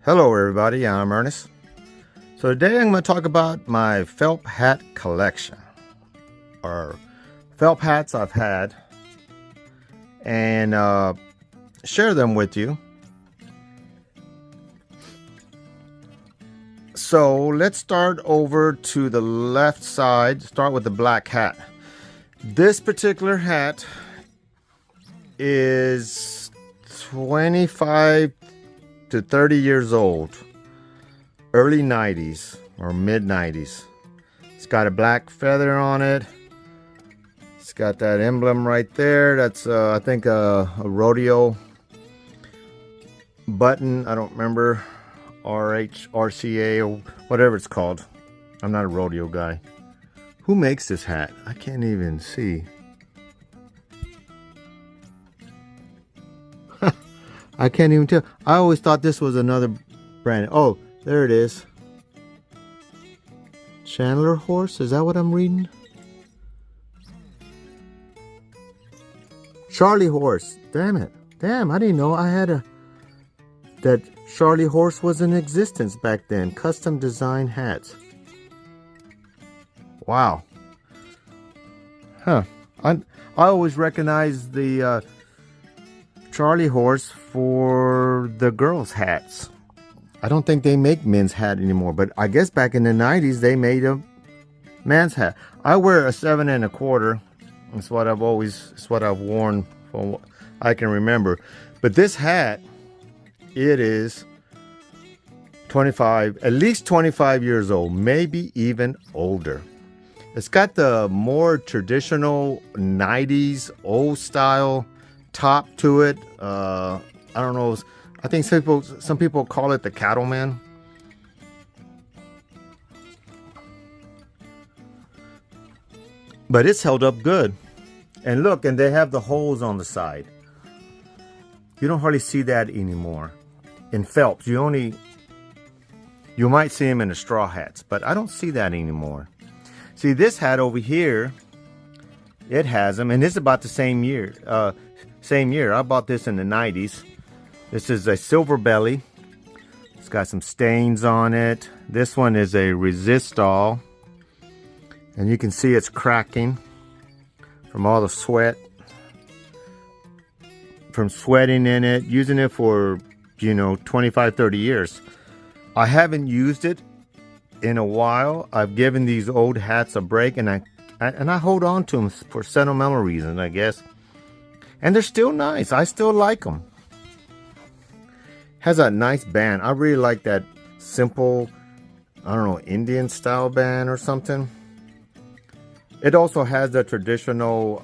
Hello everybody, I'm Ernest. So today I'm going to talk about my felt hat collection, or felt hats I've had, and share them with you. So let's start over to the left side, start with the black hat. This particular hat is 25 to 30 years old, early 90s or mid 90s. It's got a black feather on it. It's got that emblem right there. That's I think a rodeo button. I don't remember, RH, RCA, or whatever it's called. I'm not a rodeo guy. Who makes this hat? I can't even see. I can't even tell. I always thought this was another brand. Oh, there it is. Chandler Horse? Is that what I'm reading? Charlie Horse. Damn it. Damn, I didn't know I had that Charlie Horse was in existence back then. Custom design hats. Wow. Huh. I always recognize the Charlie Horse for the girls' hats. I don't think they make men's hat anymore, but I guess back in the 90s they made a man's hat. I wear a 7 1/4. It's what I've worn from what I can remember. But this hat, it is 25, at least 25 years old, maybe even older. It's got the more traditional 90s old style top to it. I don't know. I think some people call it the cattleman. But it's held up good. And look, and they have the holes on the side. You don't hardly see that anymore. In felts, you might see them in the straw hats, but I don't see that anymore. See, this hat over here, it has them, and it's about the same year. I bought this in the 90s. This is a silver belly. It's got some stains on it. This one is a resistol, and you can see it's cracking from all the sweat, from sweating in it, using it for 25, 30 years. I haven't used it in a while. I've given these old hats a break, and I hold on to them for sentimental reasons, I guess. And they're still nice. I still like them. Has a nice band. I really like that simple, I don't know, Indian style band or something. It also has the traditional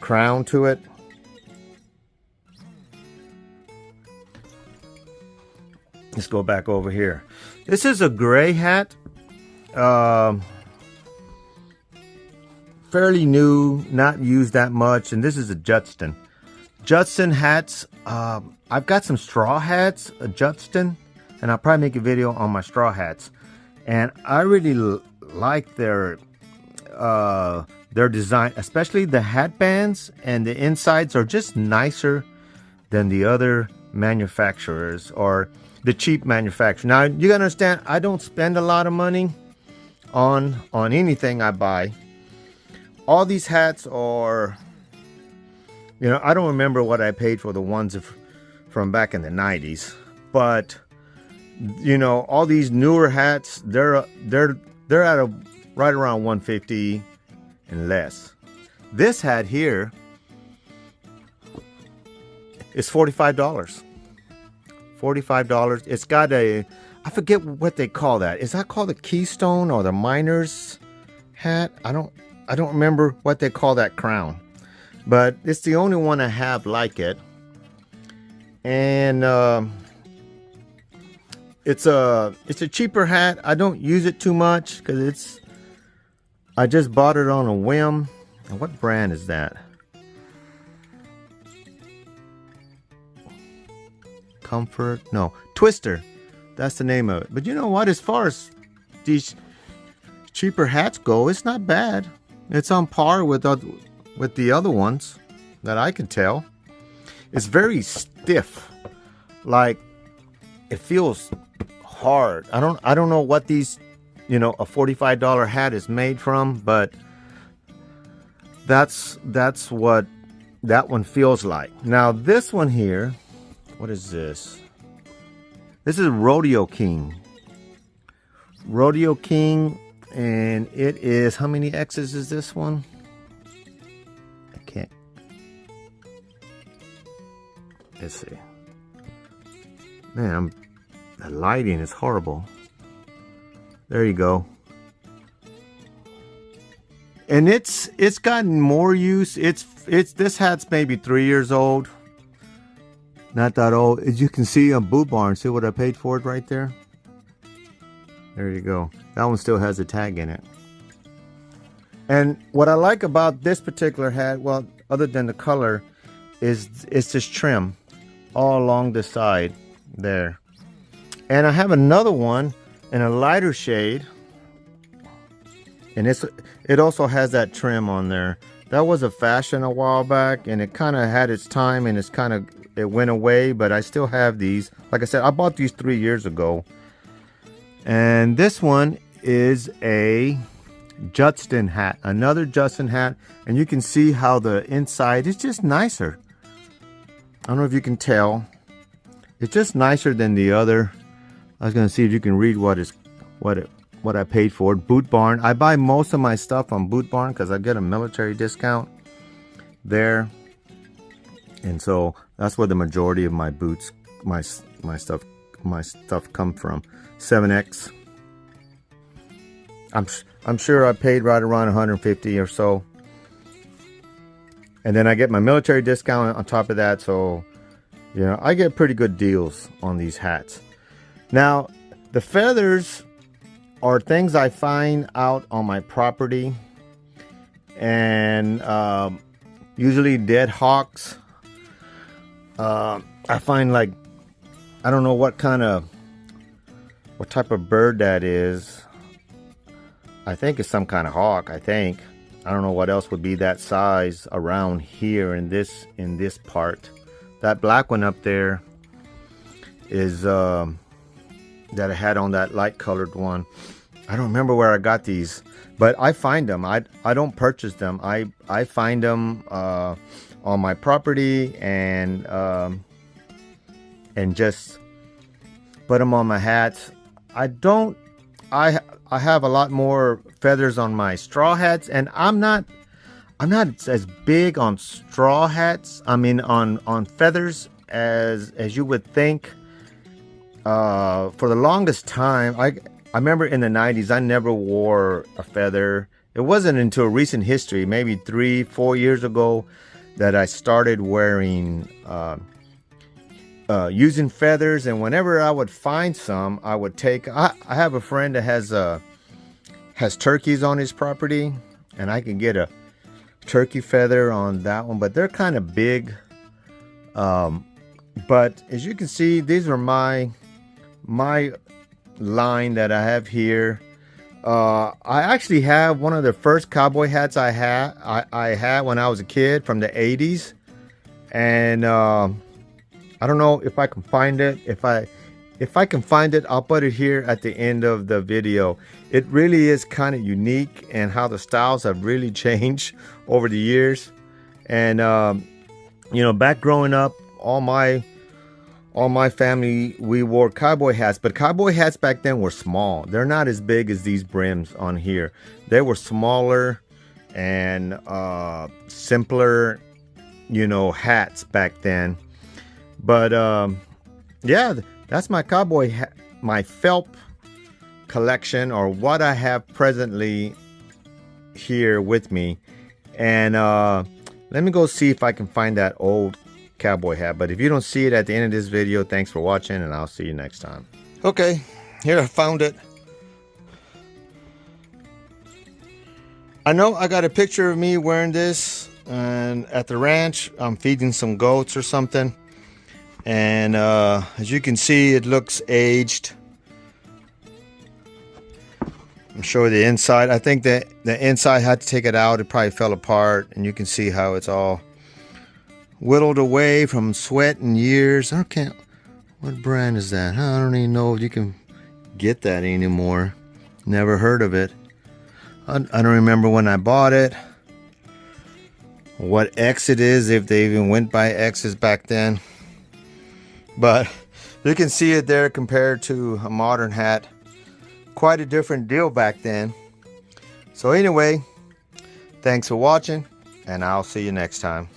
crown to it. Let's go back over here. This is a gray hat. Fairly new, not used that much, and this is a Judson. Judson hats. I've got some straw hats, a Judson, and I'll probably make a video on my straw hats. And I really like their design, especially the hat bands, and the insides are just nicer than the other manufacturers or the cheap manufacturer. Now you gotta understand, I don't spend a lot of money on anything I buy. All these hats are, I don't remember what I paid for the ones from back in the 90s, but all these newer hats, they're at right around $150 and less. This hat here is $45. $45. It's got I forget what they call that. Is that called the Keystone or the Miner's hat? I don't remember what they call that crown, but it's the only one I have like it. And it's a cheaper hat. I don't use it too much because I just bought it on a whim. And what brand is that? Comfort? No, Twister. That's the name of it. But you know what? As far as these cheaper hats go, it's not bad. It's on par with the other ones that I can tell. It's very stiff. like it feels hard. I don't know what these, you know, a $45 hat is made from, but that's what that one feels like. Now this one here, what is this? This is Rodeo King. Rodeo King, and it is, how many X's is this one? I can't. Let's see. Man, the lighting is horrible. There you go. And it's gotten more use. It's this hat's maybe 3 years old. Not that old. As you can see on Boot Barn, see what I paid for it right there? There you go. That one still has a tag in it. And what I like about this particular hat, well, other than the color, is it's this trim all along the side there. And I have another one in a lighter shade, and it also has that trim on there. That was a fashion a while back, and it kind of had its time, and it went away, but I still have these. Like I said, I bought these 3 years ago. And this one is a Judson hat, another Judson hat, and you can see how the inside is just nicer. I don't know if you can tell. It's just nicer than the other. I was gonna see if you can read what I paid for it. Boot Barn. I buy most of my stuff on Boot Barn because I get a military discount there, and so that's where the majority of my boots, my stuff come from. 7X. I'm sure I paid right around 150 or so, and then I get my military discount on top of that. So, you know, I get pretty good deals on these hats. Now, the feathers are things I find out on my property, and usually dead hawks. I find, like, I don't know what type of bird that is. I think it's some kind of hawk, I think. I don't know what else would be that size around here in this part. That black one up there is that I had on that light colored one. I don't remember where I got these, but I find them. I don't purchase them. I find them on my property, and just put them on my hats. I have a lot more feathers on my straw hats, and I'm not as big on straw hats. I mean on feathers as you would think. For the longest time, I remember in the 90s, I never wore a feather. It wasn't until recent history, maybe 3-4 years ago, that I started wearing using feathers. And whenever I would find some, I would take. I have a friend that has turkeys on his property, and I can get a turkey feather on that one, but they're kind of big. But as you can see, these are my line that I have here. I actually have one of the first cowboy hats I had when I was a kid, from the 80s, and I don't know if I can find it. If I can find it, I'll put it here at the end of the video. It really is kind of unique, and how the styles have really changed over the years. And you know, back growing up, all my family, we wore cowboy hats, but cowboy hats back then were small. They're not as big as these brims on here. They were smaller and simpler, you know, hats back then. But yeah, that's my cowboy hat, my felt collection, or what I have presently here with me. And let me go see if I can find that old cowboy hat. But if you don't see it at the end of this video, thanks for watching, and I'll see you next time. Okay, here, I found it. I know I got a picture of me wearing this, and at the ranch I'm feeding some goats or something, and as you can see, it looks aged. I'm showing the inside. I think that the inside, had to take it out. It probably fell apart, and you can see how it's all whittled away from sweat and years. I can't. What brand is that? I don't even know if you can get that anymore. Never heard of it. I don't remember when I bought it. What X it is, if they even went by X's back then. But you can see it there compared to a modern hat. Quite a different deal back then. So anyway, thanks for watching, and I'll see you next time.